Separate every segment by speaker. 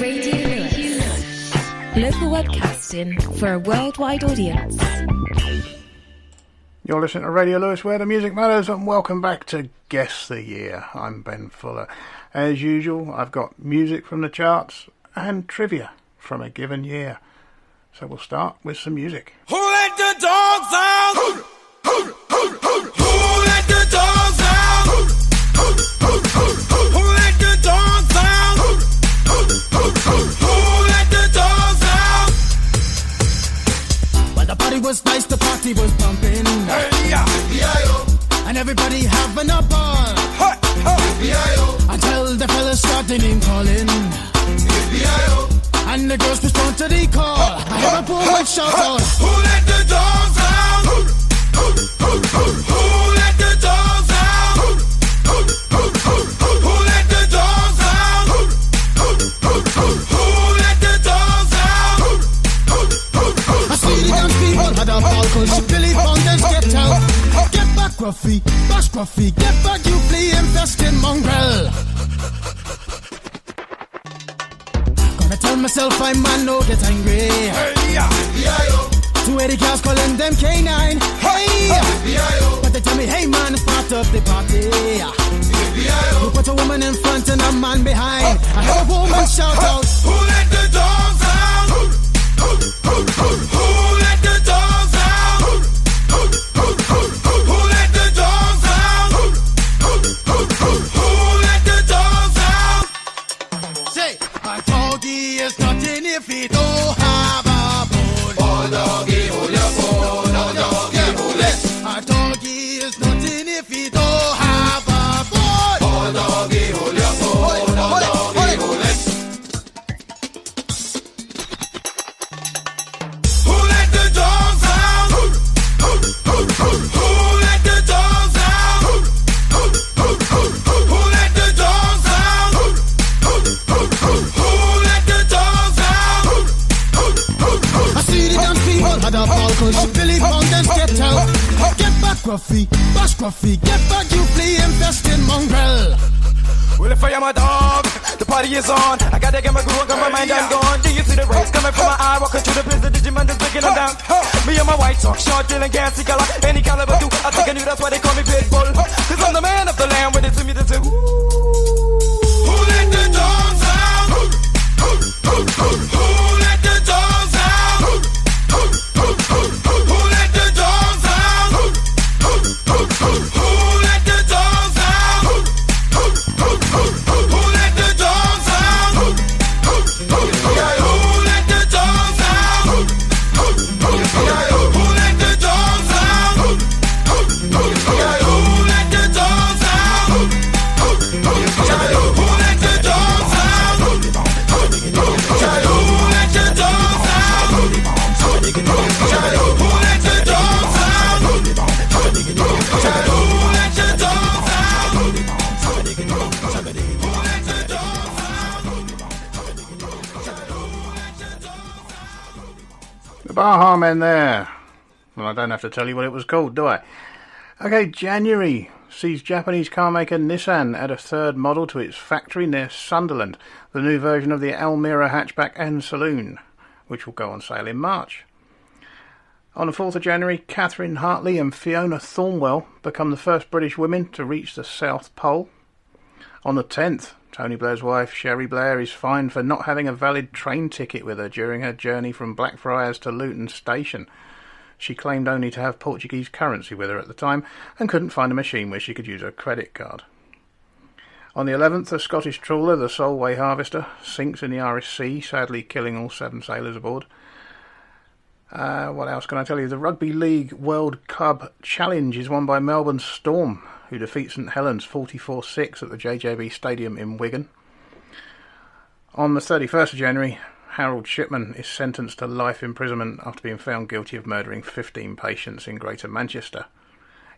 Speaker 1: Radio Lewes. Local webcasting for a worldwide audience.
Speaker 2: You're listening to Radio Lewes, where the music matters, and welcome back to Guess the Year. I'm Ben Fuller. As usual, I've got music from the charts and trivia from a given year. So we'll start with some music.
Speaker 3: Who let the dogs out? Who let the dogs out? Who let the dogs out? Who let the dogs out?
Speaker 4: Well, the party was nice, the party was pumping.
Speaker 3: Hey, yeah. B-I-O.
Speaker 4: And everybody having a ball.
Speaker 3: Hey, hey. B-I-O.
Speaker 4: Until the fellas started name calling.
Speaker 3: B-I-O.
Speaker 4: And the girls respond to the call. I have a woman shout out.
Speaker 3: Who let the dogs out? Who let the dogs out? Who let the dogs out? Who let the dogs out?
Speaker 4: I see the young people had a ball cause she Billy Fountains get out. Get back, Gruffy, bash Gruffy, get back, you flea infested mongrel. Gonna tell myself I'm man, no get angry.
Speaker 3: Hey, yeah. B-I-O.
Speaker 4: 280 cows calling them K9. Hey,
Speaker 3: B-I-O.
Speaker 4: but they tell me, hey man, start up the party.
Speaker 3: B-I-O.
Speaker 4: You put a woman in front and a man behind. I have a woman shout out.
Speaker 3: Who let the dogs out? Who let the dogs out? Who let the dogs out? Who let the dogs out?
Speaker 4: Say, a doggy is nothing if he don't have a bone.
Speaker 3: Oh, doggy, hold your bone. Oh, doggy, hold it.
Speaker 4: A doggy is nothing if he don't have a bone.
Speaker 3: Oh, doggy, hold your bone. Oh, doggy, hold it. Who let the dogs out? Who let the dogs out? Who let the dogs out? Who let the dogs out?
Speaker 4: I see the young people had a ball cause she Billy Fountains get out. Get back, Gruffy, bash Gruffy, get back, you flea infested mongrel.
Speaker 3: Well, if I am a dog, the party is on. I gotta get my groove on, got my mind, I'm gone. Do you see the rays coming from my eye? Walking through the prison, Digimon is breaking them down. Me and my white talk, short, drilling, gassy color. Any caliber do, I think I knew that's why they call me Pitbull. Cause I'm the man of the land, with it to me to do. Who let the dogs out? Who let the dogs out? Who let the dogs out? Who let the dogs out? Who let the dogs out? Who let the dogs out? Who let the dogs out? Who let the dogs out? Who let the dogs out? Who let the dogs out?
Speaker 2: The Baha Men there. Well, I don't have to tell you what it was called, do I? Okay, January sees Japanese car maker Nissan add a third model to its factory near Sunderland, the new version of the Almira hatchback and saloon, which will go on sale in March. On the 4th of January, Catherine Hartley and Fiona Thornwell become the first British women to reach the South Pole. On the 10th, Tony Blair's wife, Sherry Blair, is fined for not having a valid train ticket with her during her journey from Blackfriars to Luton Station. She claimed only to have Portuguese currency with her at the time and couldn't find a machine where she could use her credit card. On the 11th, a Scottish trawler, the Solway Harvester, sinks in the Irish Sea, sadly killing all 7 sailors aboard. What else can I tell you? The Rugby League World Cup Challenge is won by Melbourne Storm, who defeat St Helens 44-6 at the JJB Stadium in Wigan. On the 31st of January, Harold Shipman is sentenced to life imprisonment after being found guilty of murdering 15 patients in Greater Manchester.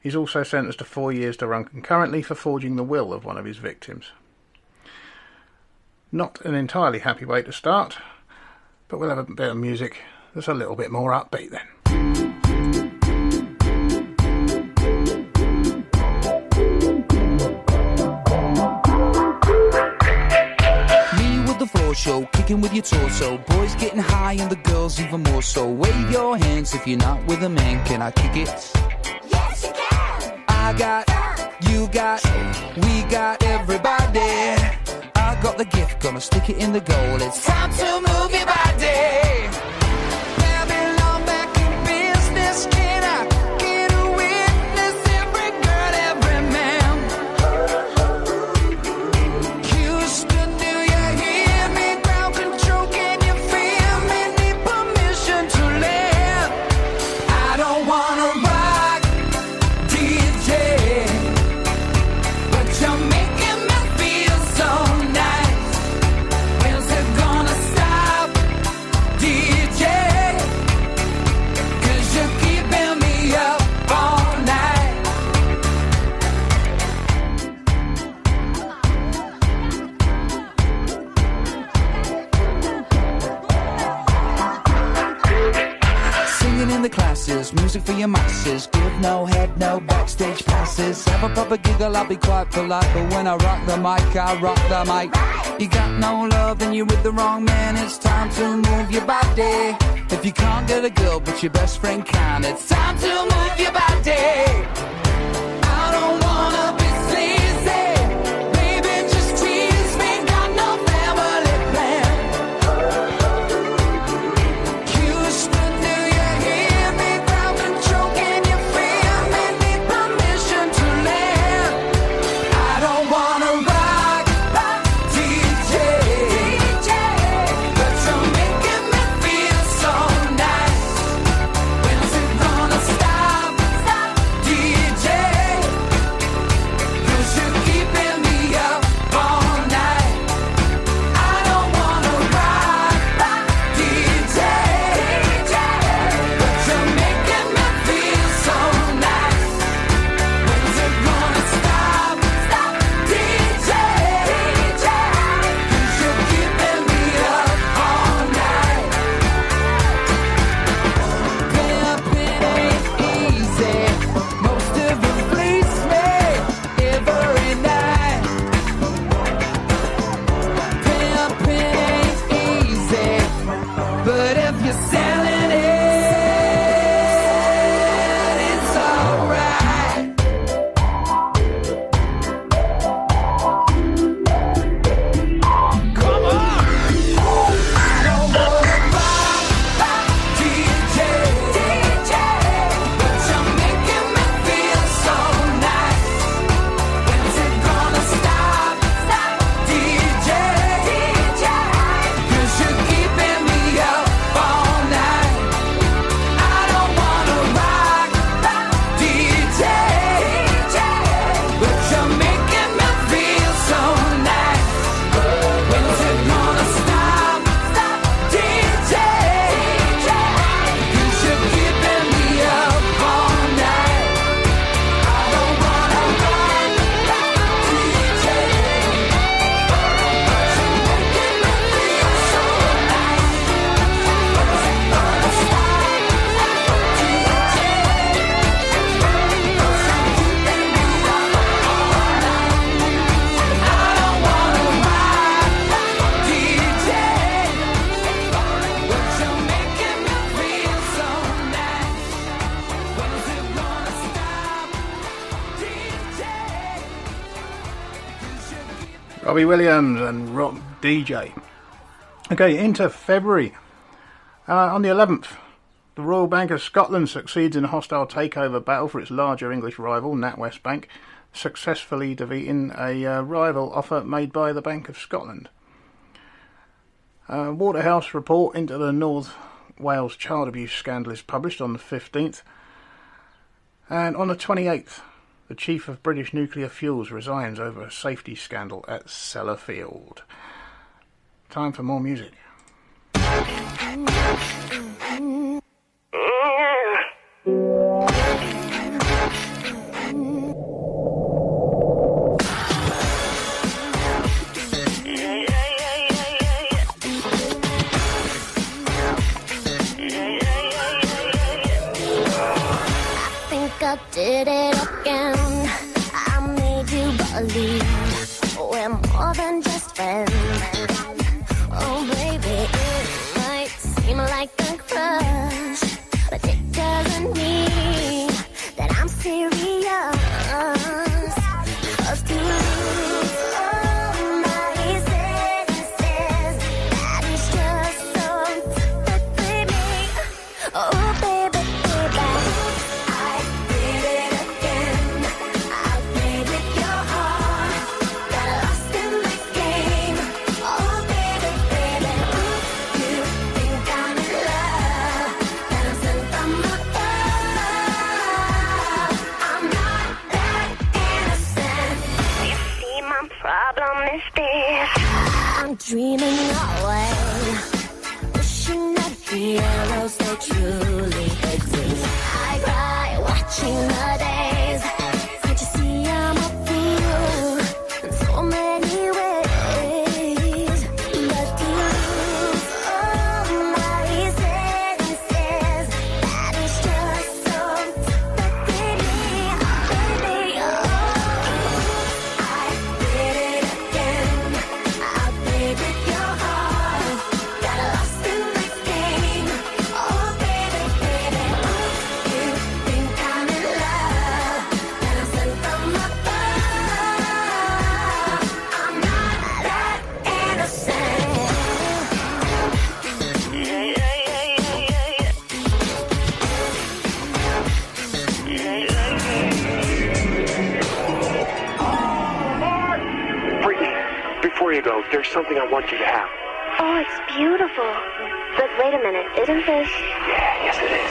Speaker 2: He's also sentenced to 4 years to run concurrently for forging the will of one of his victims. Not an entirely happy way to start, but we'll have a bit of music that's a little bit more upbeat then.
Speaker 4: Me with the floor.
Speaker 5: floor show, kicking with your torso. Boys getting high and the girls even more so. Wave your hands if you're not with a man. Can I kick it?
Speaker 6: Yes, you can.
Speaker 5: I got, you got, we got everybody. I got the gift, gonna stick it in the goal. It's time to move your body. Babylon back in business. Can I get a witness? Every girl, every man. Houston, do you hear me? Ground control, can you feel me? Need permission to live. I don't wanna rock, DJ, but you're making me feel so nice. When's it gonna stop, DJ? 'Cause you're keeping me up all night. Singing in the classes, music for your masses. Give no head, no backstage passes. Have a proper giggle, I'll be quite polite. But when I rock the mic, I rock the mic. You got no love, then you're with the wrong man. It's time to move your body. If you can't get a girl, but your best friend can, it's time to move your body. I don't wanna be sleazy. Baby, just tease me. Got no family plan. Houston, do you hear me? Ground control, can you feel me? Need permission to land. I don't wanna rock, DJ, but you're making me feel so nice. When's it gonna stop, DJ? 'Cause you're keeping me up all night. I don't wanna rock, DJ, but you're making me feel so nice. When's it gonna stop, DJ? 'Cause you're keeping me up all night. Pimping ain't easy. Most of them fleece me every night. Pimping ain't easy, but if you're selling it, it's alright. Come on! I don't wanna rock, DJ, but you're making me feel so nice. When's it gonna stop, DJ? 'Cause you're keeping me up all night. I don't wanna rock, DJ, but you're making me feel so nice. When's it gonna stop, DJ? 'Cause you're keeping me up all night. I don't wanna rock, DJ, but you're making me feel so nice. When's it gonna stop, DJ? 'Cause you're keeping me up all night. I don't wanna rock, DJ, but you're making me feel so nice. When's it gonna stop, DJ? 'Cause you're keeping
Speaker 2: Robbie Williams and Rock DJ. Okay, into February. On the 11th, the Royal Bank of Scotland succeeds in a hostile takeover battle for its larger English rival, NatWest Bank, successfully defeating a rival offer made by the Bank of Scotland. Waterhouse report into the North Wales child abuse scandal is published on the 15th. And on the 28th, the Chief of British Nuclear Fuels resigns over a safety scandal at Sellafield. Time for more music.
Speaker 6: I did it again. I made you believe we're more than just friends. Oh, dreaming away, wishing that heroes they truly exist. I cry watching the days. Can't you see I'm a fool in so many ways? But to lose all my senses, that is just so affecting me, baby. Oh, I did it again. I played with your heart, got lost in this game. Oh, baby, baby, you think I'm in love, and I'm sent from above. I'm not that innocent.
Speaker 7: Brittany, before you go, there's something I want you to have.
Speaker 6: Oh, it's beautiful. But wait a minute, isn't this?
Speaker 7: Yeah, yes it is.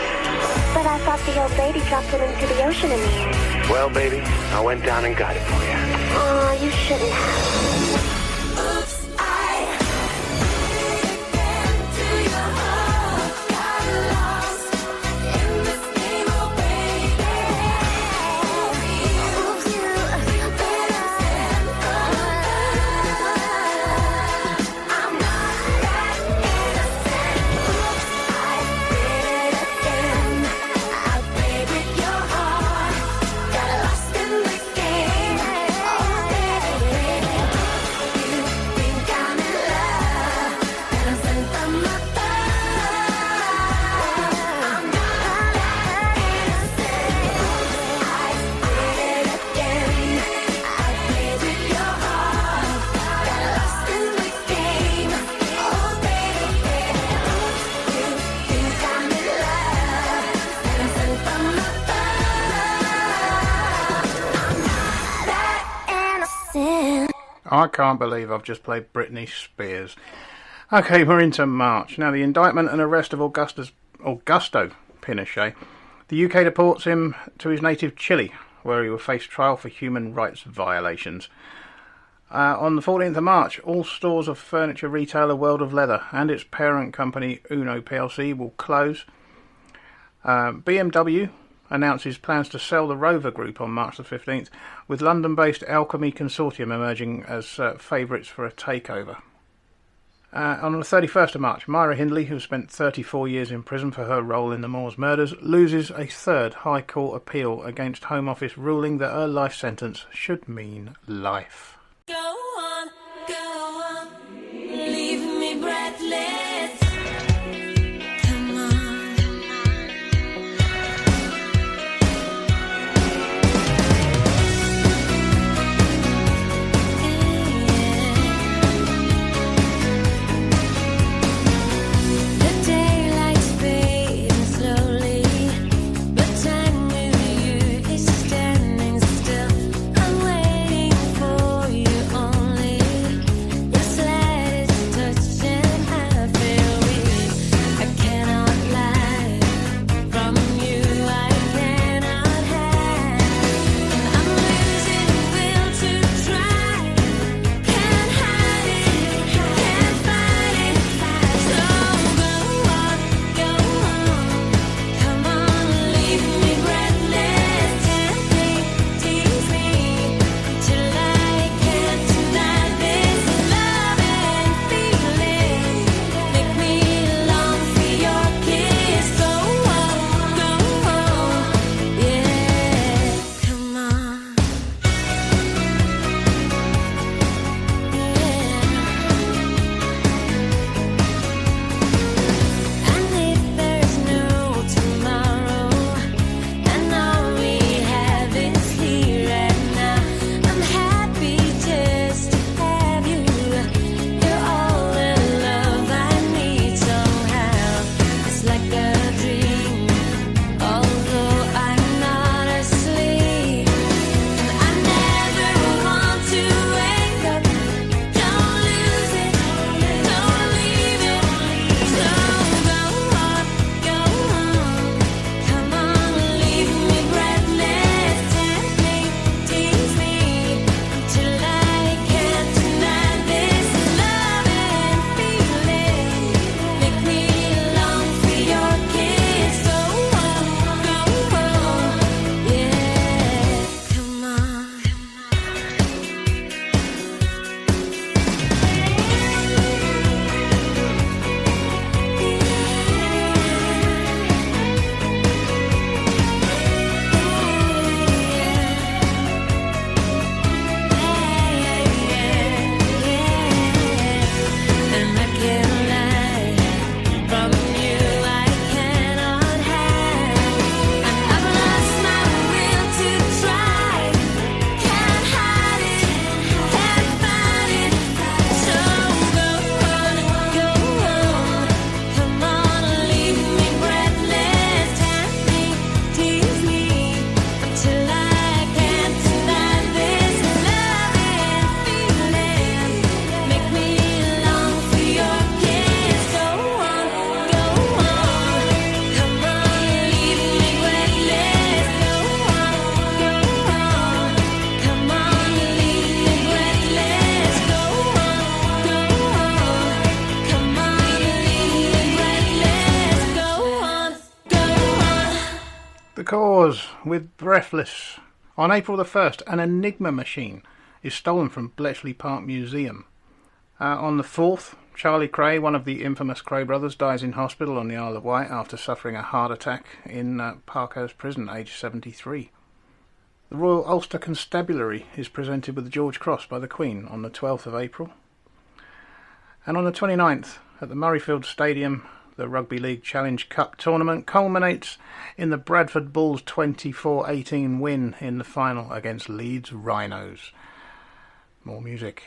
Speaker 6: But I thought the old lady dropped it into the ocean in the end.
Speaker 7: Well, baby, I went down and got it for you.
Speaker 6: Oh, you shouldn't have. Oops, I again to your heart. Got lost in this game, oh baby. Oops, you better stand for love. I'm not that innocent. Oops, I did it again. I played with your heart. Got lost in this game. Oh baby, you think I'm in love, and I'm sent from above. I'm not that innocent. I did it again. I played with your heart. Got lost in this game. Oh baby, you think I'm in love, and I'm sent from above. I'm not that innocent.
Speaker 2: I can't believe I've just played Britney Spears. Okay, we're into March. Now, the indictment and arrest of Augusto Pinochet. The UK deports him to his native Chile, where he will face trial for human rights violations. On the 14th of March, all stores of furniture retailer World of Leather and its parent company Uno plc will close. BMW announces plans to sell the Rover Group on March the 15th, with London-based Alchemy Consortium emerging as favourites for a takeover. On the 31st of March, Myra Hindley, who spent 34 years in prison for her role in the Moors murders, loses a third High Court appeal against Home Office ruling that her life sentence should mean life.
Speaker 8: Go on, leave me breathless. Come on. The daylight's fading slowly, but I knew you is standing still. I'm waiting for
Speaker 2: Doors with Breathless. On April the 1st, an Enigma machine is stolen from Bletchley Park Museum. On the 4th, Charlie Cray, one of the infamous Cray brothers, dies in hospital on the Isle of Wight after suffering a heart attack in Parkhurst Prison, aged 73. The Royal Ulster Constabulary is presented with the George Cross by the Queen on the 12th of April. And on the 29th, at the Murrayfield Stadium, the Rugby League Challenge Cup tournament culminates in the Bradford Bulls 24-18 win in the final against Leeds Rhinos. More music.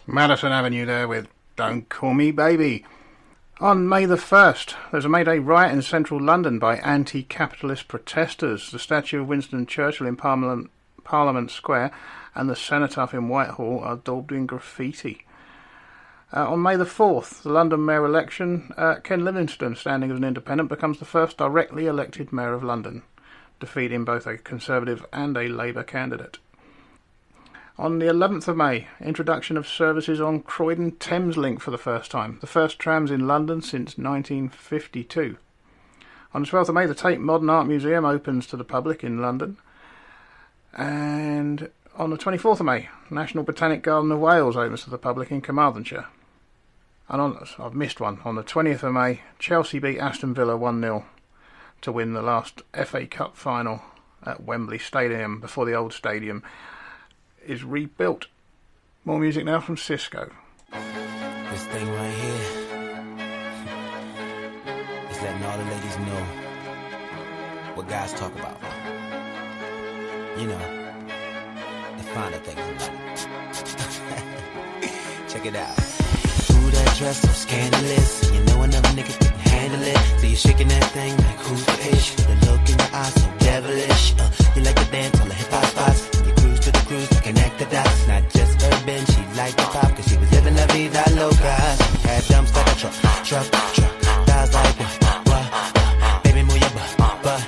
Speaker 2: Madison Avenue there with Don't Call Me Baby. On May the 1st, there's a May Day riot in central London by anti-capitalist protesters. The statue of Winston Churchill in Parliament Square and the Cenotaph in Whitehall are daubed in graffiti. On May the 4th, the London mayor election, Ken Livingstone, standing as an independent, becomes the first directly elected mayor of London, defeating both a Conservative and a Labour candidate. On the 11th of May, introduction of services on Croydon Thames Link for the first time, the first trams in London since 1952. On the 12th of May, the Tate Modern Art Museum opens to the public in London. And on the 24th of May, National Botanic Garden of Wales opens to the public in Carmarthenshire. And I've missed one. On the 20th of May, Chelsea beat Aston Villa 1-0 to win the last FA Cup final at Wembley Stadium before the old stadium is rebuilt. More music now from Cisco.
Speaker 3: This thing right here is letting all the ladies know what guys talk about. You know, the finer things in life. Check it out. Ooh, that dress so scandalous. You know another nigga couldn't handle it. So you're shaking that thing like who's the ish? The look in your eyes so devilish. You like to dance on the hip hop spots. You cruise to the cruise to connect the dots. Not just urban, she liked the pop cause she was living la vida loca. She had dumps like a truck. Thighs like what? Baby, move your butt.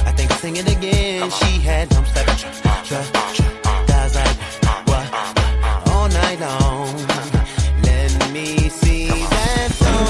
Speaker 3: I think I'll sing it again. She had dumps like a truck. Thighs like what? All night long. Let me see that song.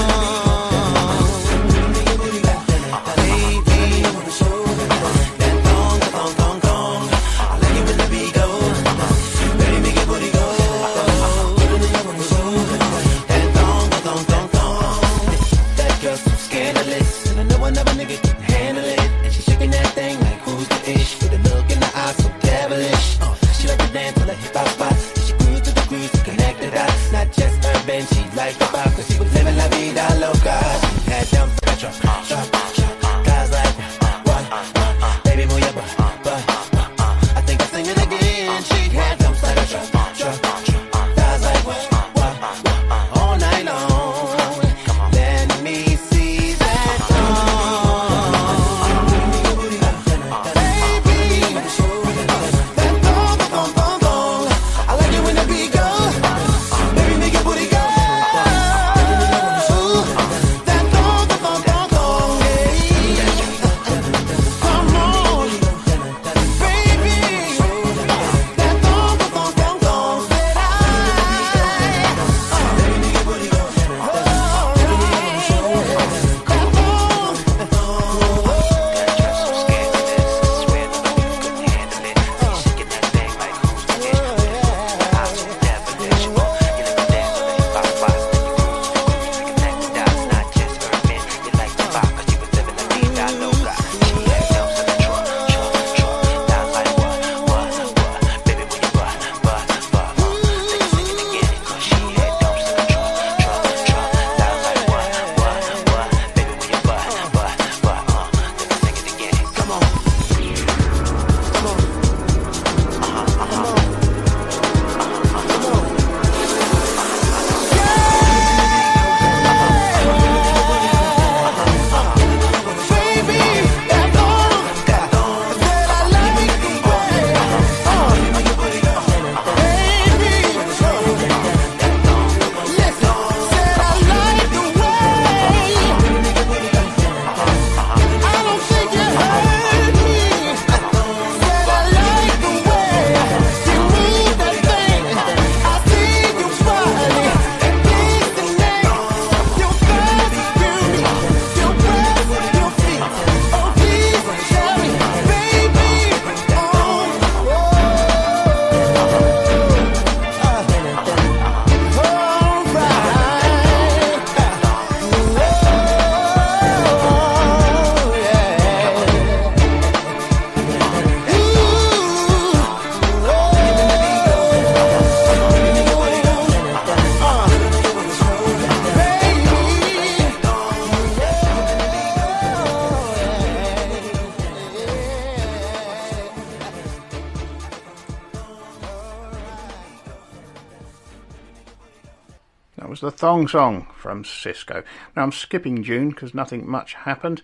Speaker 2: The Thong Song from Cisco. Now I'm skipping June because nothing much happened.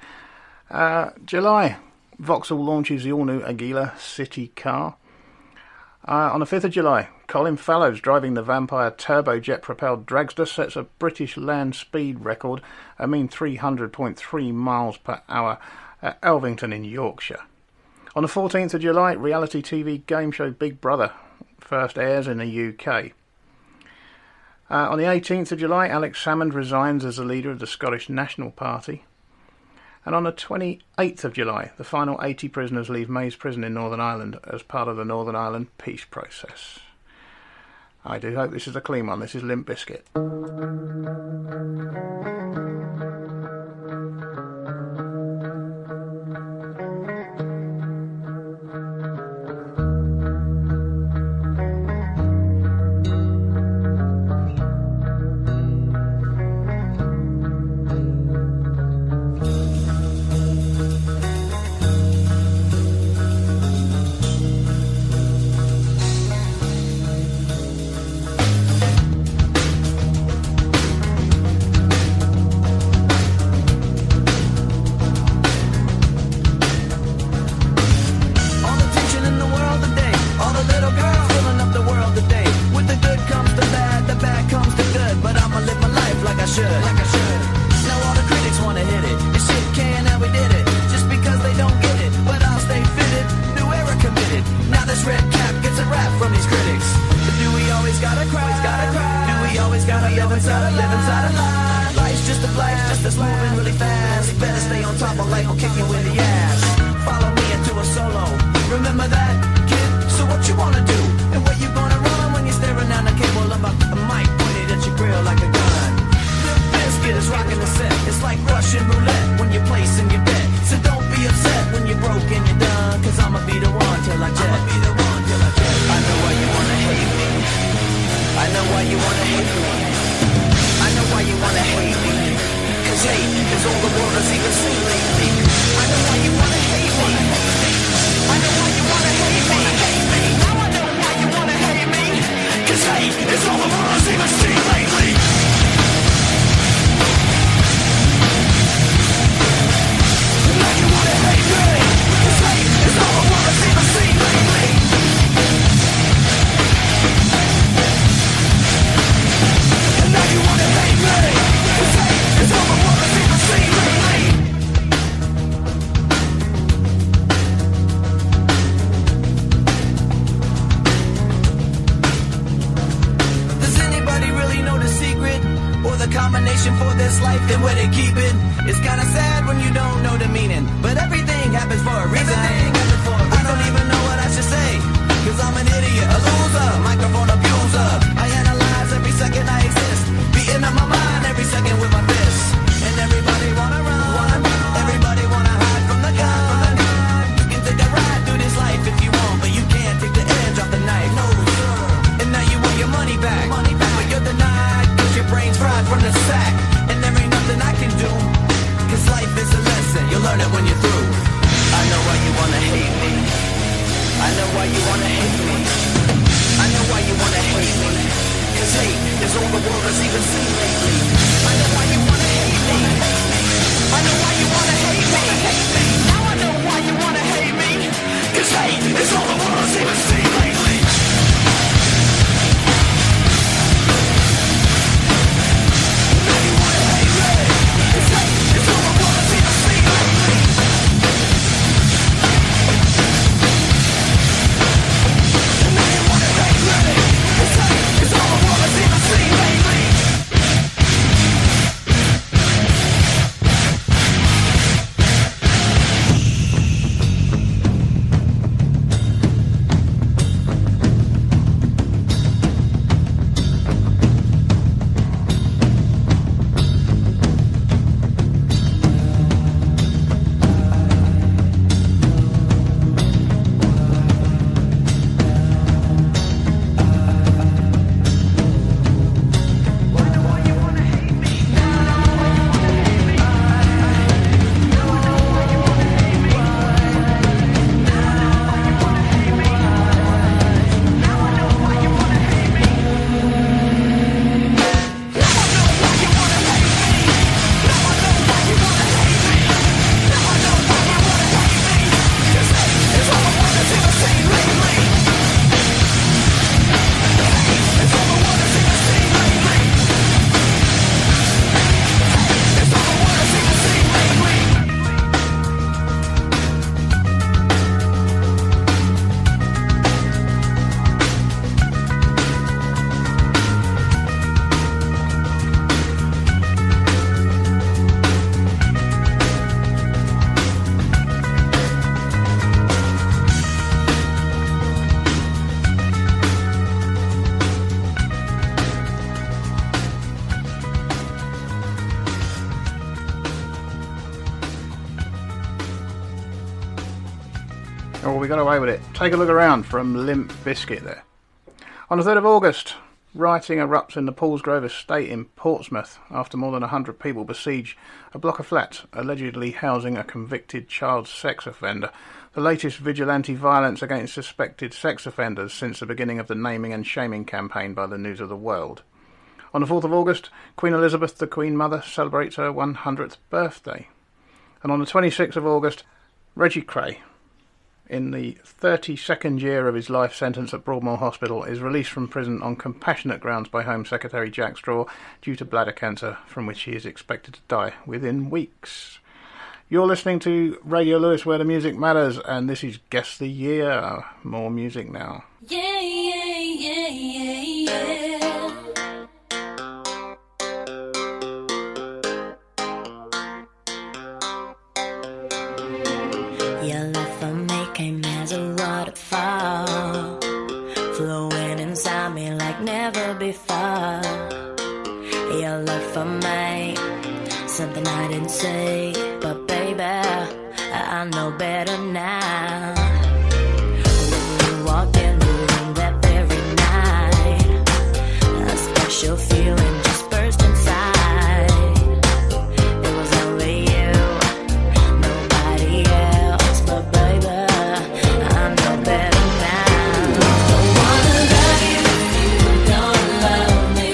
Speaker 2: July, Vauxhall launches the all-new Aguila City car. On the 5th of July, Colin Fallows driving the Vampire turbojet-propelled dragster sets a British land speed record, a mean 300.3 miles per hour at Elvington in Yorkshire. On the 14th of July, reality TV game show Big Brother first airs in the UK. On the 18th of July, Alex Salmond resigns as the leader of the Scottish National Party. And on the 28th of July, the final 80 prisoners leave Maze Prison in Northern Ireland as part of the Northern Ireland peace process. I do hope this is a clean one. This is Limp Bizkit.
Speaker 3: I know why you wanna hate me. I know why you
Speaker 2: we got away with it. Take a look around from Limp Bizkit there. On the 3rd of August, rioting erupts in the Paulsgrove estate in Portsmouth after more than 100 people besiege a block of flats allegedly housing a convicted child sex offender, the latest vigilante violence against suspected sex offenders since the beginning of the naming and shaming campaign by the News of the World. On the 4th of August, Queen Elizabeth, the Queen Mother, celebrates her 100th birthday. And on the 26th of August, Reggie Kray, in the 32nd year of his life sentence at Broadmoor Hospital, is released from prison on compassionate grounds by Home Secretary Jack Straw due to bladder cancer, from which he is expected to die within weeks. You're listening to Radio Lewes, where the music matters, and this is Guess the Year. More music now.
Speaker 8: Yeah, yeah, yeah, yeah, yeah. Your love for me came as a waterfall, flowing inside me like never before. Your love for me, something I didn't say, but baby, I know better now. When you walked in the room that very night, a special feeling just burst inside. It was only you, nobody else, but baby, I know better now. Don't wanna love you if you don't love me.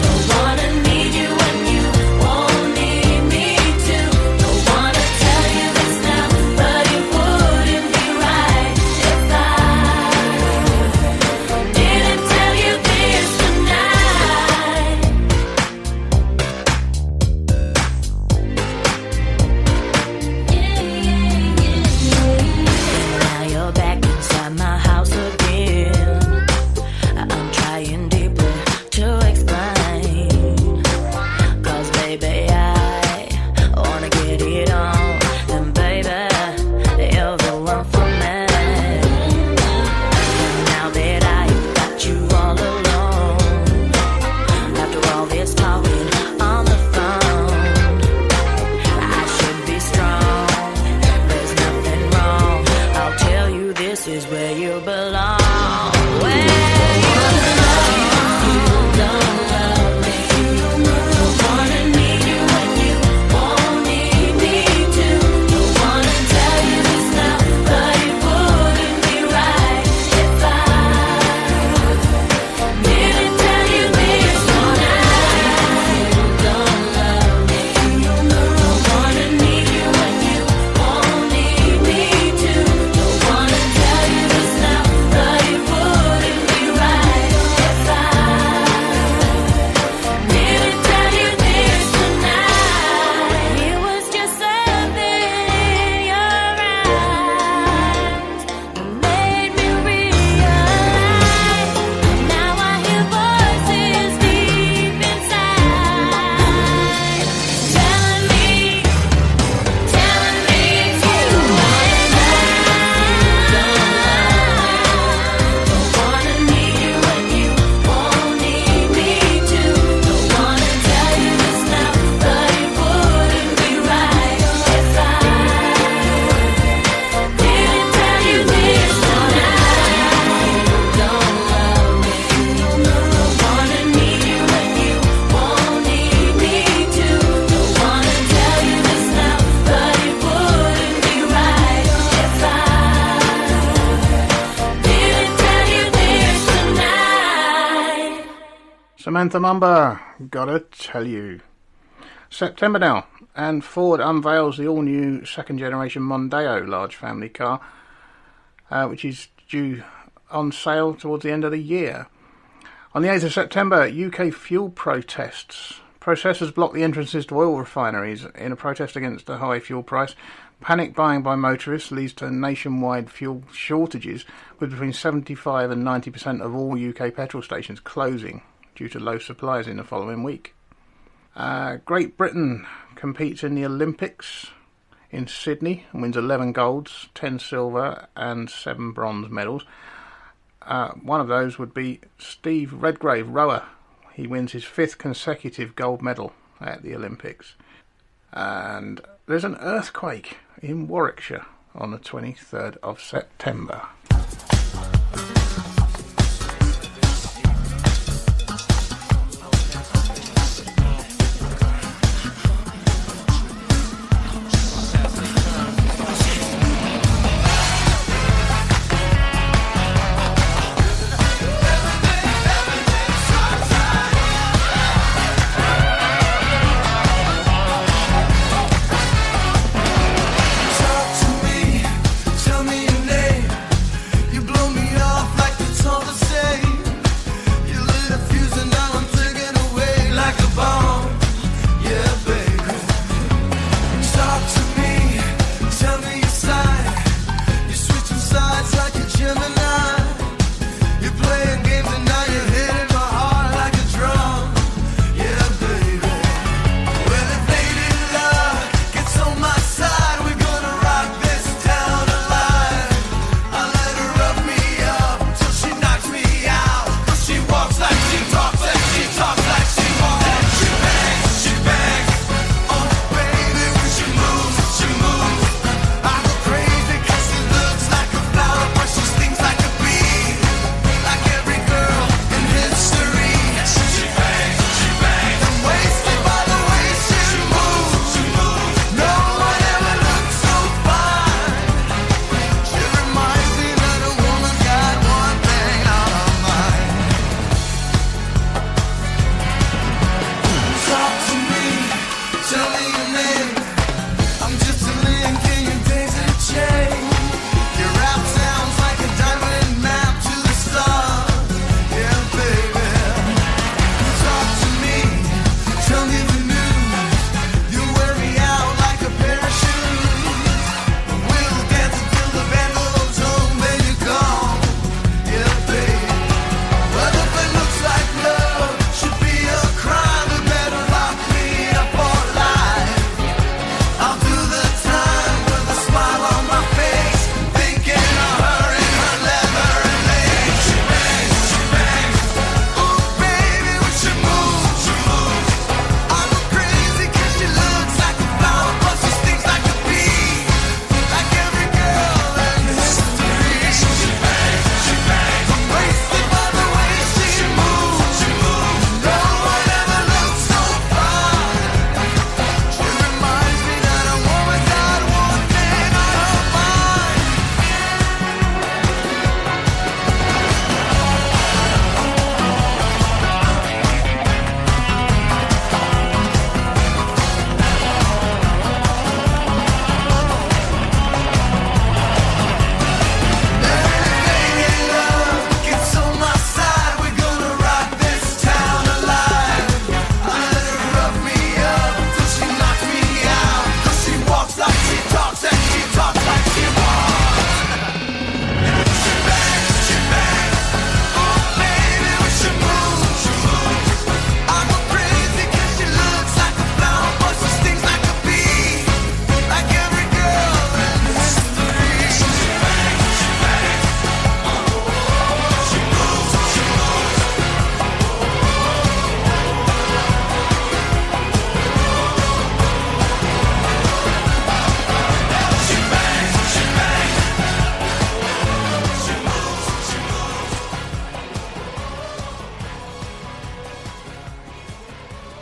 Speaker 8: Don't wanna need you when you won't need me too. Don't wanna tell you this now, but it wouldn't be right if I didn't tell you this tonight. Now you're back inside my house again. I'm trying deeply to explain, 'cause baby I wanna get it on, and baby you're the one for me. Now that I've got you all alone, after all this talking on the phone, I should be strong, there's nothing wrong. I'll tell you this is where you belong. Where you belong. Don't love me. Don't wanna need you when you won't need me too. Don't wanna tell you this now, but it wouldn't be right if I didn't tell you this tonight. Don't love me. Don't wanna need you when you won't need me too. Don't wanna tell you this now, but it wouldn't be right if I didn't tell you this tonight. It was just something in your eyes that made me realize. Now I hear voices deep inside telling me it's you and I. Don't wanna need you when you won't need me too. Don't wanna tell you this now, but it wouldn't be right if I didn't tell you this tonight. Don't love me. Don't wanna need you when you won't need me too. Don't wanna tell you this now, but it wouldn't be right if I didn't tell you this tonight.
Speaker 2: Samantha Mumba, gotta tell you. September now, and Ford unveils the all-new second-generation Mondeo large family car, which is due on sale towards the end of the year. On the 8th of September, UK fuel protests. Protesters block the entrances to oil refineries in a protest against the high fuel price. Panic buying by motorists leads to nationwide fuel shortages, with between 75 and 90% of all UK petrol stations closing due to low supplies in the following week. Great Britain competes in the Olympics in Sydney and wins 11 golds, 10 silver and 7 bronze medals. One of those would be Steve Redgrave, rower. He wins his 5th consecutive gold medal at the Olympics. And there's an earthquake in Warwickshire on the 23rd of September.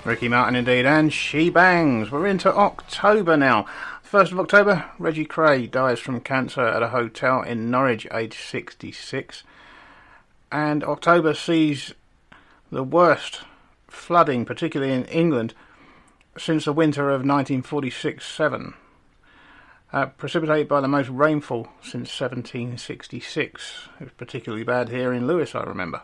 Speaker 2: Ricky Martin indeed, and She Bangs. We're into October now. 1st of October, Reggie Kray dies from cancer at a hotel in Norwich, aged 66. And October sees the worst flooding, particularly in England, since the winter of 1946-7. Precipitated by the most rainfall since 1766. It was particularly bad here in Lewes, I remember.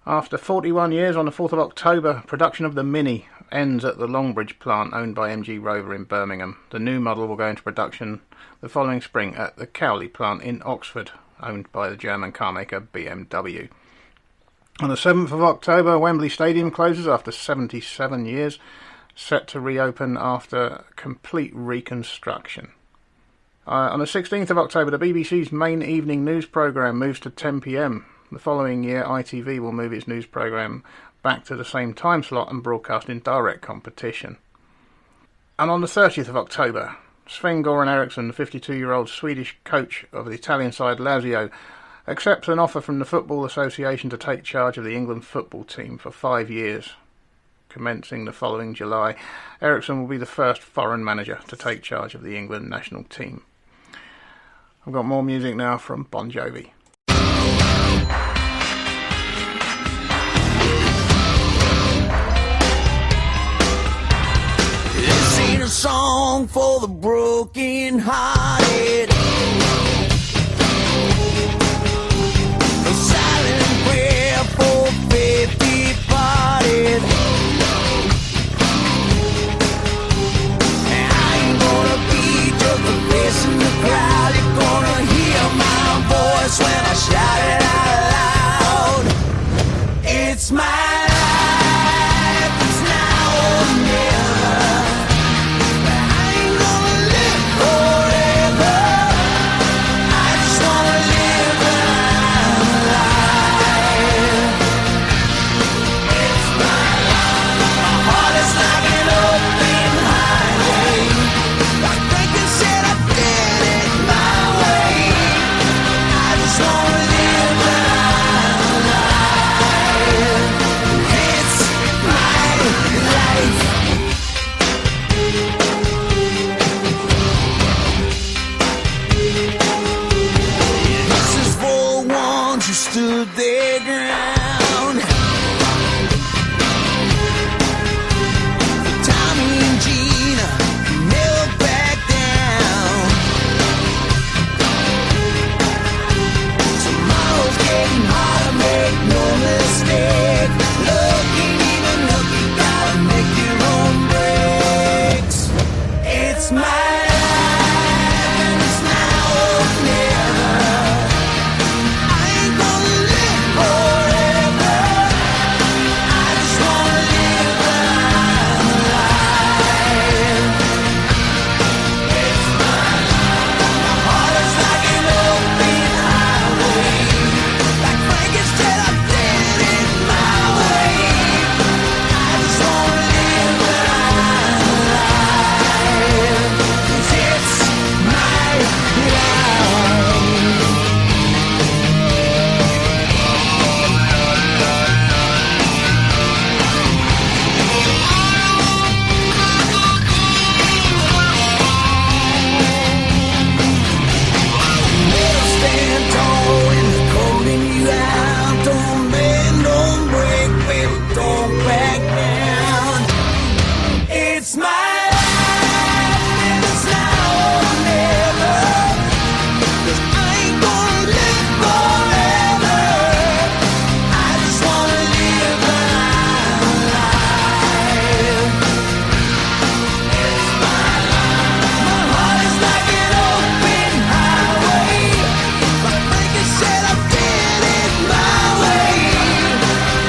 Speaker 2: After 41 years, on the 4th of October, production of the Mini ends at the Longbridge plant owned by MG Rover in Birmingham. The new model will go into production the following spring at the Cowley plant in Oxford, owned by the German carmaker BMW. On the 7th of October, Wembley Stadium closes after 77 years, set to reopen after complete reconstruction. On the 16th of October, the BBC's main evening news programme moves to 10 p.m. The following year, ITV will move its news programme back to the same time slot and broadcast in direct competition. And on the 30th of October, Sven-Göran Eriksson, the 52-year-old Swedish coach of the Italian side Lazio, accepts an offer from the Football Association to take charge of the England football team for 5 years. Commencing the following July, Eriksson will be the first foreign manager to take charge of the England national team. I've got more music now from Bon Jovi.
Speaker 9: This ain't a song for the broken hearted. A silent prayer for faith departed. And I ain't gonna be just a face in the crowd. You're gonna hear my voice when I shout it out loud. It's my life, it's now or never. I ain't gonna live forever. I just wanna live when I'm alive. It's my life. My heart is like an open highway. I think I said I did it my way. I just wanna live when I'm alive. It's my life. This is for the ones who stood their ground. Tommy and Gina never back down. Tomorrow's getting harder, make no mistake. Love ain't even look, you gotta make your own breaks. It's my life and it's now or never. I ain't gonna live forever. I just wanna live when I'm alive. It's my life. My heart is like an open highway. Like Frankenstein, I did it my way. I just wanna live when I'm alive. 'Cause it's my life. Never stand tall in the cold and you out. Don't bend, don't break, baby, don't back down. It's my life and it's now or never. 'Cause I ain't gonna live forever. I just wanna live when I'm alive. It's my life. My heart is like an open highway. Like Frankie said, I did it my way.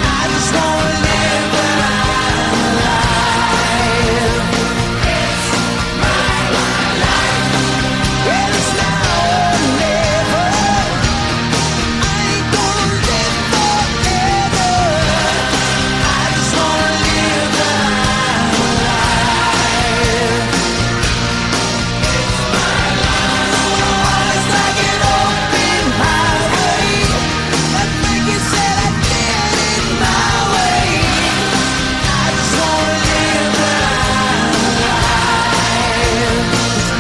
Speaker 9: I just wanna live when I'm alive. It's my life. Well, it's now or never. I ain't gonna live forever. I just wanna live when I'm alive. It's my life. My heart is like an open highway. Like Frankie said, I did it my way. I just wanna live when I'm alive.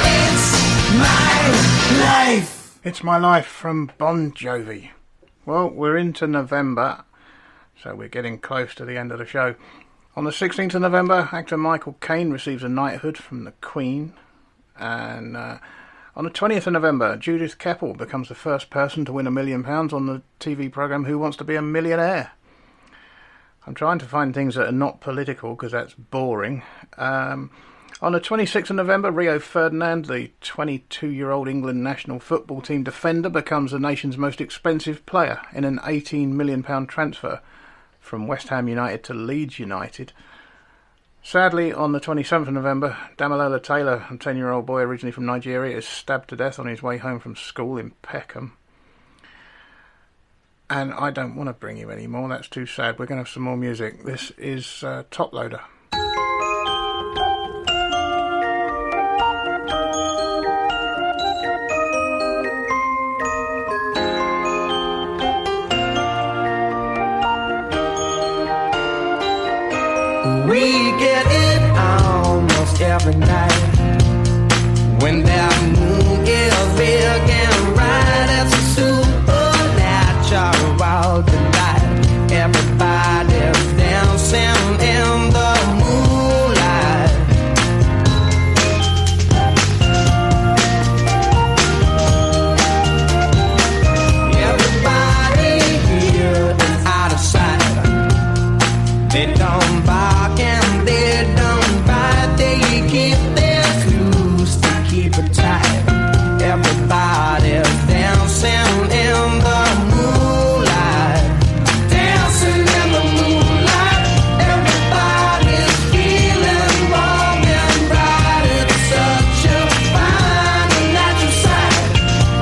Speaker 9: It's my life.
Speaker 2: It's My Life from Bon Jovi. Well, we're into November, so we're getting close to the end of the show. On the 16th of November, actor Michael Caine receives a knighthood from the Queen. And on the 20th of November, Judith Keppel becomes the first person to win £1 million on the TV programme Who Wants to Be a Millionaire? I'm trying to find things that are not political because that's boring. On the 26th of November, Rio Ferdinand, the 22-year-old England national football team defender, becomes the nation's most expensive player in an £18 million transfer from West Ham United to Leeds United. Sadly, on the 27th of November, Damilola Taylor, a 10-year-old boy originally from Nigeria, is stabbed to death on his way home from school in Peckham. And I don't want to bring you any more, that's too sad. We're going to have some more music. This is Top Loader.
Speaker 9: We get it almost every night. When that moon is big and bright, it's a supernatural delight. Everybody's dancing in the moonlight. Everybody here is out of sight. They don't bark and they don't bite. They keep their clues to keep it tight. Everybody's dancing in the moonlight. Dancing in the moonlight. Everybody's feeling warm and bright. It's such a fine and natural sight.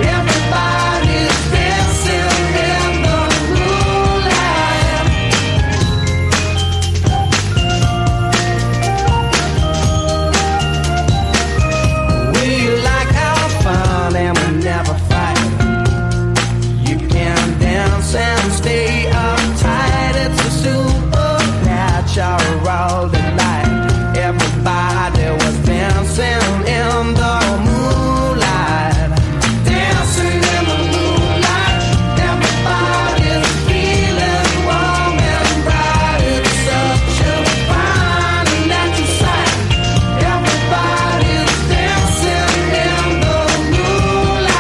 Speaker 9: Everybody's dancing in the moonlight. We like our fun and we never fight. You can dance and stay uptight. It's a supernatural delight. Everybody was dancing in the moonlight. Dancing in the moonlight. Everybody's feeling warm and bright. It's such a fine and natural sight. Everybody's dancing in the moonlight.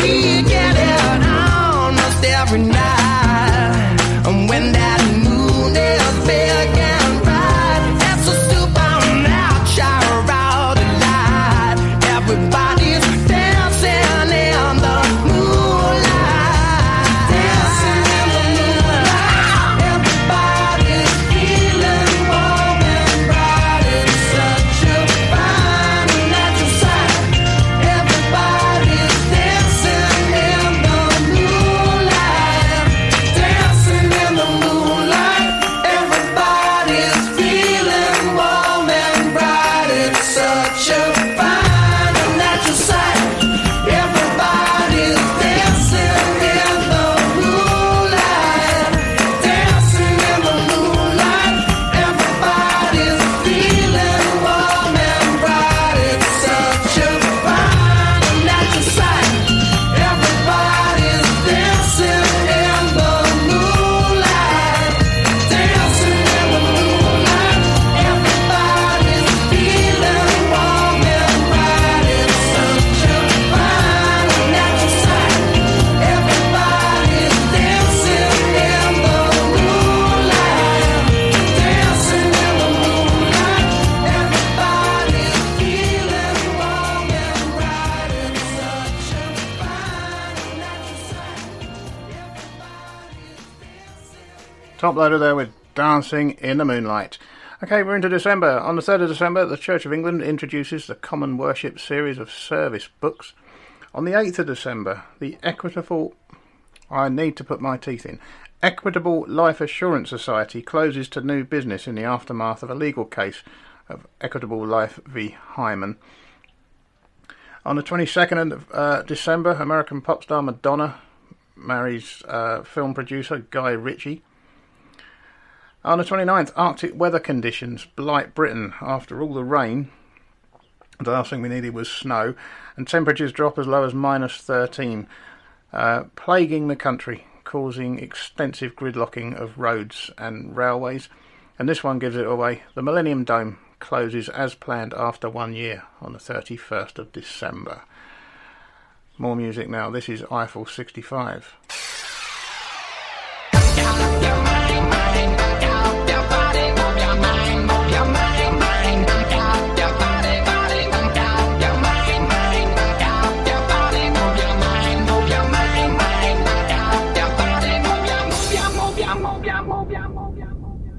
Speaker 9: We get it almost every night. And when that moon is big and bright, it's a supernatural delight. Everybody's dancing in the moonlight. Dancing in the moonlight. Everybody's feeling warm and bright. It's such a fine and natural sight. Everybody's dancing in the moonlight. Dancing in the moonlight. Everybody's feeling warm and bright. It's such a fine and natural sight. Everybody's dancing in the moonlight. Dancing in the moonlight. Everybody's feeling warm and bright. It's such a fine and natural sight. Everybody's dancing in the moonlight. Dancing in the moonlight. Everybody's feeling warm and bright. It's such a fine and natural sight. Everybody's dancing in the moonlight. Dancing in the moonlight. Everybody's feeling warm and bright. It's such a fine and natural sight.
Speaker 2: Top loader there with Dancing in the Moonlight. Okay, we're into December. On the 3rd of December, the Church of England introduces the Common Worship series of service books. On the 8th of December, the Equitable Life Assurance Society closes to new business in the aftermath of a legal case of Equitable Life v. Hyman. On the 22nd of December, American pop star Madonna marries film producer Guy Ritchie. On the 29th, Arctic weather conditions blight Britain after all the rain. The last thing we needed was snow, and temperatures drop as low as -13, plaguing the country, causing extensive gridlocking of roads and railways. And this one gives it away. The Millennium Dome closes as planned after 1 year on the 31st of December. More music now. This is Eiffel 65.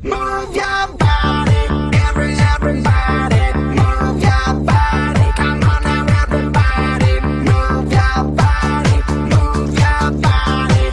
Speaker 9: Move your body, everybody, move your body, come on now everybody, move your body, move your body,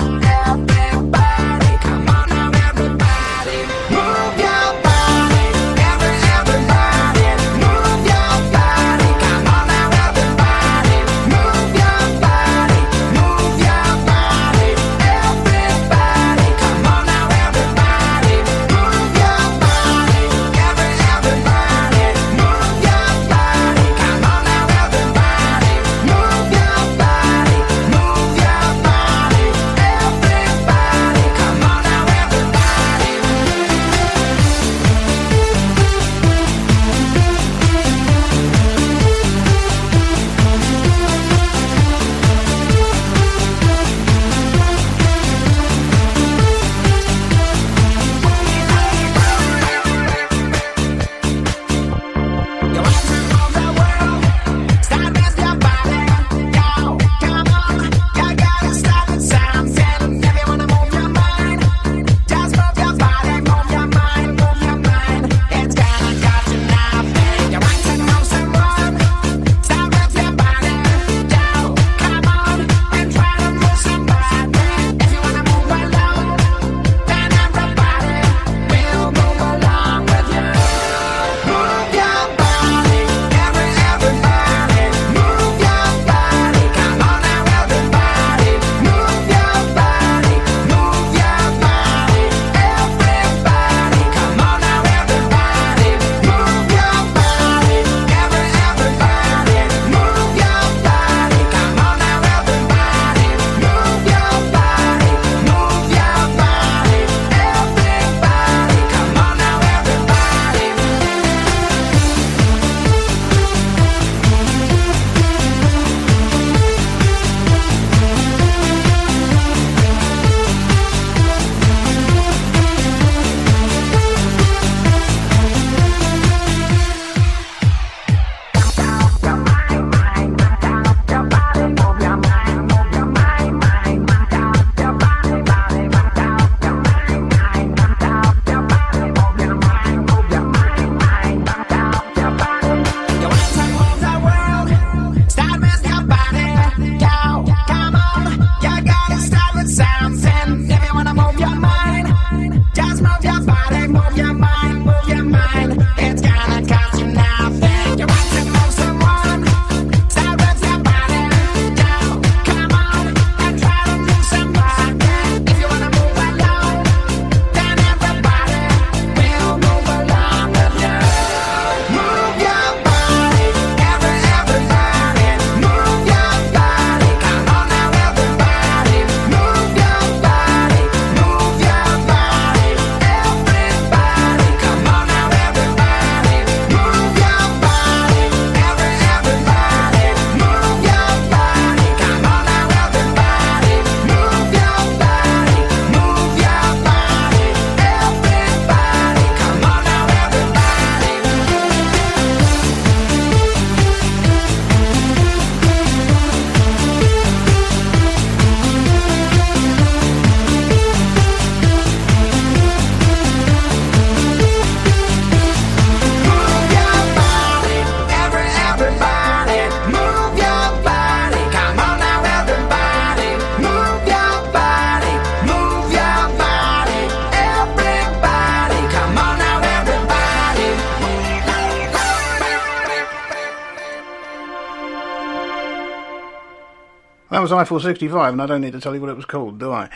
Speaker 2: that was Eiffel 65, and I don't need to tell you what it was called, do I?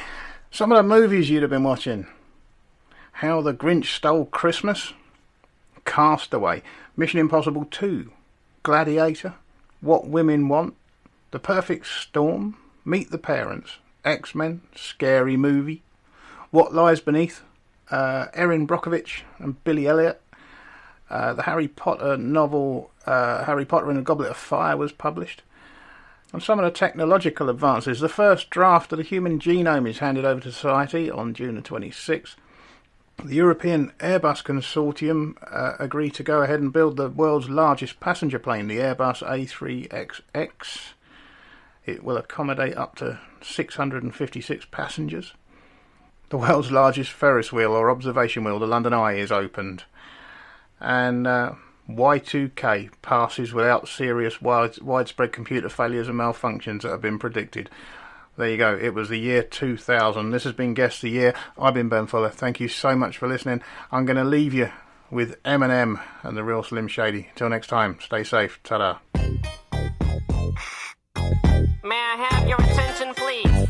Speaker 2: Some of the movies you'd have been watching. How the Grinch Stole Christmas, Castaway, Mission Impossible 2, Gladiator, What Women Want, The Perfect Storm, Meet the Parents, X-Men, Scary Movie, What Lies Beneath, Erin Brockovich and Billy Elliot. The Harry Potter novel, Harry Potter and the Goblet of Fire, was published. And some of the technological advances. The first draft of the human genome is handed over to society on June the 26th. The European Airbus Consortium agreed to go ahead and build the world's largest passenger plane, the Airbus A3XX. It will accommodate up to 656 passengers. The world's largest Ferris wheel or observation wheel, the London Eye, is opened. And Y2K passes without serious widespread computer failures and malfunctions that have been predicted. There you go. It was the year 2000. This has been Guess the Year. I've been Ben Fuller. Thank you so much for listening. I'm going to leave you with Eminem and the Real Slim Shady. Till next time, stay safe. Ta-da.
Speaker 10: May I have your attention, please?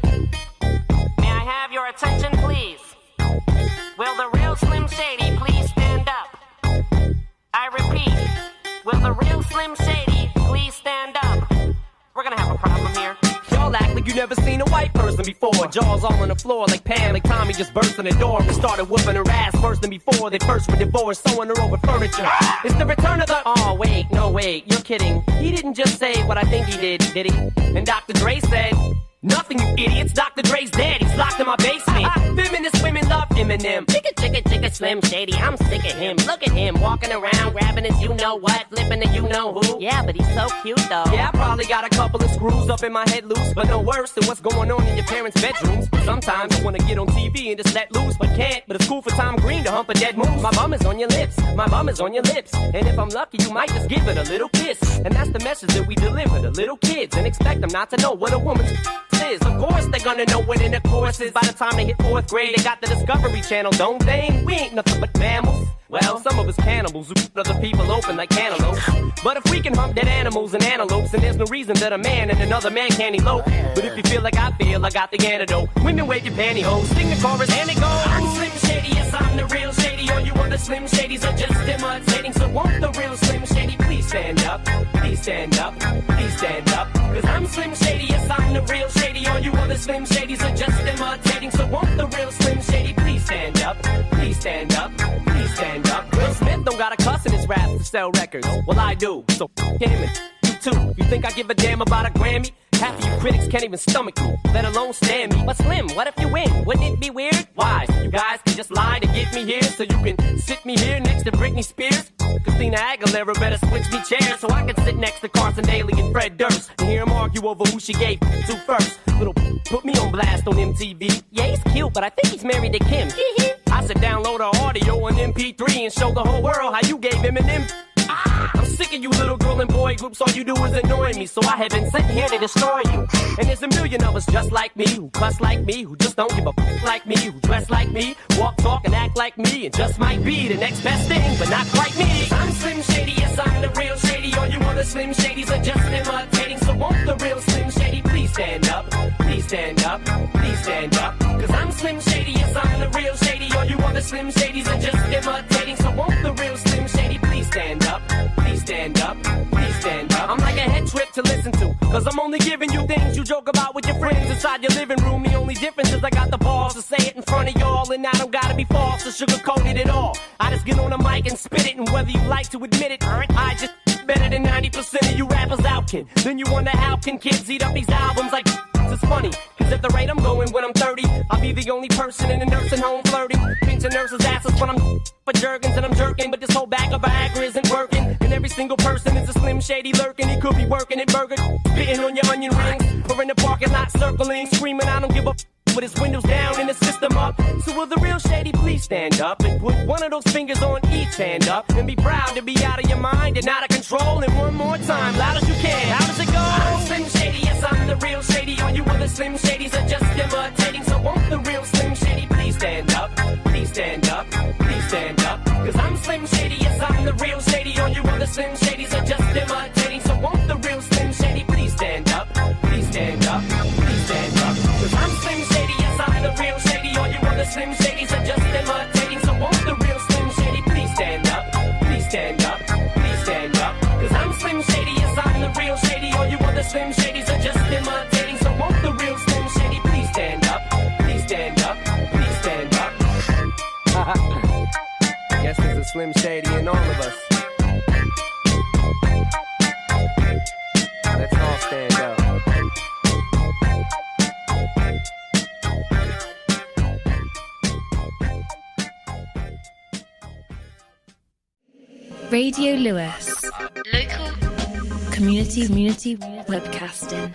Speaker 10: May I have your attention, please? Will the Real Slim Shady please stand up? I repeat, will the Real Slim Shady please stand up? We're gonna have a problem here.
Speaker 11: Y'all act like you never seen a white person before. Jaws all on the floor like Pam, like Tommy just burst in the door and started whooping her ass worse than before. They first were divorced, sewing her over furniture. It's the return of the... Oh, wait, no, wait, you're kidding. He didn't just say what I think he did he? And Dr. Dre said... Nothing, you idiots. Dr. Dre's dead. He's locked in my basement. Feminist women love Eminem. Chicka, Slim Shady. I'm sick of him. Look at him walking around, grabbing his you-know-what, flipping the you-know-who. Yeah, but he's so cute, though. Yeah, I probably got a couple of screws up in my head loose, but no worse than what's going on in your parents' bedrooms. Sometimes I want to get on TV and just let loose, but can't. But it's cool for Tom Green to hump a dead moose. My bum is on your lips. My bum is on your lips. And if I'm lucky, you might just give it a little kiss. And that's the message that we deliver to little kids and expect them not to know what a woman's is. Of course they're gonna know what intercourse is. By the time they hit 4th grade, they got the Discovery Channel, don't they? We ain't nothing but mammals. Well, some of us cannibals who other people open like cantaloupes. But if we can hump dead animals and antelopes, then there's no reason that a man and another man can't elope. But if you feel like I feel, I got the antidote. Women wave your pantyhose, sing the chorus, and it goes. I'm Slim Shady, yes, I'm the real Shady. All you other Slim Shadys are just imitating. So won't the real Slim Shady please stand up? Please stand up, please stand up. Cause I'm Slim Shady, yes, I'm the real Shady. All you other Slim Shadys are just imitating. So won't the real Slim Shady please stand up? Please stand up, please stand up. Will Smith don't got a cuss in his rap to sell records. Well, I do, so him and you too. You think I give a damn about a Grammy? Half of you critics can't even stomach me, let alone stand me. But Slim, what if you win? Wouldn't it be weird? Why? You guys can just lie to get me here, so you can sit me here next to Britney Spears. Christina Aguilera better switch me chairs so I can sit next to Carson Daly and Fred Durst and hear them argue over who she gave to first. Little put me on blast on MTV. Yeah, he's cute, but I think he's married to Kim. I said download our audio on MP3 and show the whole world how you gave Eminem. I'm sick of you little girl and boy groups, all you do is annoy me. So I have been sitting here to destroy you. And there's a million of us just like me, who cuss like me, who just don't give a f like me, who dress like me, walk, talk, and act like me, and just might be the next best thing, but not quite me. I'm Slim Shady, yes, I'm the real Shady. All you other Slim Shadys are just imitating. So won't the real Slim Shady please stand up? Please stand up, please stand up. Cause I'm Slim Shady, yes, I'm the real Shady. All you other Slim Shadys are just imitating. So won't the real Slim Shady please stand up? Please stand up, please stand up. I'm like a head trip to listen to, cause I'm only giving you things you joke about with your friends inside your living room. The only difference is I got the balls to say it in front of y'all, and I don't gotta be false or sugarcoated at all. I just get on the mic and spit it, and whether you like to admit it, I just better than 90% of you rappers out, kid. Then you wonder how can kids eat up these albums like it's funny, cause at the rate I'm going when I'm 30, I'll be the only person in a nursing home flirting, pinching nurses' asses when I'm for Jergens and I'm jerking, but this whole bag of Viagra isn't working, and every single person is a Slim Shady lurking. He could be working at Burger, spitting on your onion rings, or in the parking lot circling, screaming I don't give a with his windows down and the system up. So will the real Shady please stand up and put one of those fingers on each hand up and be proud to be out of your mind and out of control. And one more time, loud as you can. How does it go? I'm Slim Shady, yes, I'm the real Shady. All you other Slim Shadys are just imitating. So won't the real Slim Shady please stand up? Please stand up, please stand up. Cause I'm Slim Shady, yes, I'm the real Shady. All you other Slim Shadys are just imitating. So won't the real Slim Shady please stand up? Please stand up. Slim Shady, and all of us. Let's all stand up.
Speaker 1: Radio Lewes. Local community webcasting.